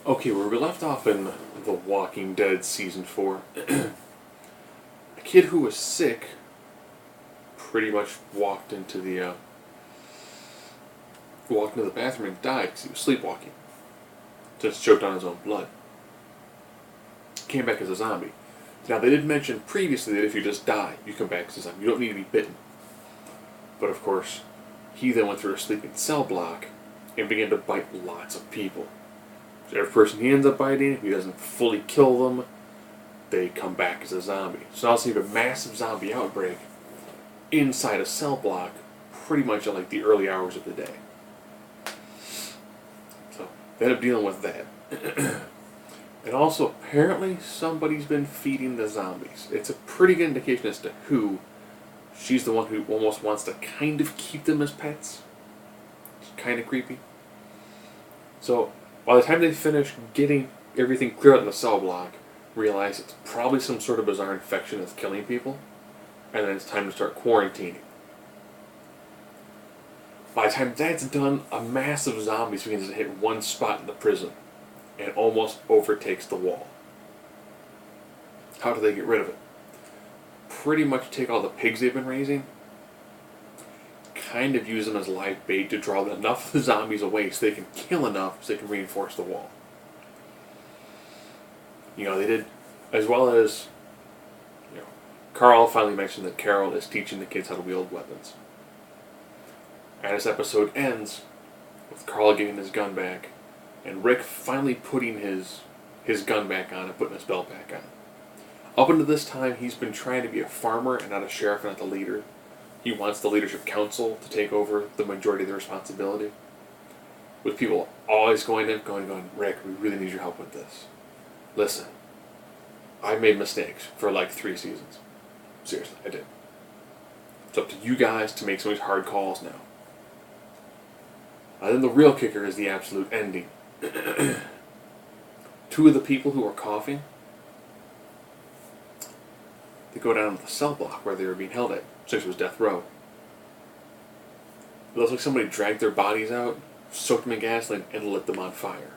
Okay, where we left off in The Walking Dead Season 4, a kid who was sick pretty much walked into the bathroom and died because he was sleepwalking. Just choked on his own blood. Came back as a zombie. Now, they did mention previously that if you just die, you come back as a zombie. You don't need to be bitten. But of course, he then went through a sleeping cell block and began to bite lots of people. So every person he ends up biting, if he doesn't fully kill them, they come back as a zombie. So now you have a massive zombie outbreak inside a cell block pretty much at like the early hours of the day. So they end up dealing with that. And also, apparently, somebody's been feeding the zombies. It's a pretty good indication as to who. She's the one who almost wants to kind of keep them as pets. It's kind of creepy. So, by the time they finish getting everything clear out in the cell block, realize it's probably some sort of bizarre infection that's killing people, and then it's time to start quarantining. By the time that's done, a mass of zombies begins to hit one spot in the prison and almost overtakes the wall. How do they get rid of it? Pretty much take all the pigs they've been raising, kind of use them as live bait to draw enough of the zombies away so they can kill enough so they can reinforce the wall. They did, as well as, Carl finally mentioned that Carol is teaching the kids how to wield weapons. And this episode ends with Carl getting his gun back and Rick finally putting his gun back on and putting his belt back on. Up until this time, he's been trying to be a farmer and not a sheriff and not the leader. He wants the leadership council to take over the majority of the responsibility. With people always going, Rick, we really need your help with this. Listen, I made mistakes for like 3 seasons. Seriously, I did. It's up to you guys to make some of these hard calls now. And then the real kicker is the absolute ending. 2 of the people who were coughing, they go down to the cell block where they were being held at, since it was death row. It looks like somebody dragged their bodies out, soaked them in gasoline, and lit them on fire.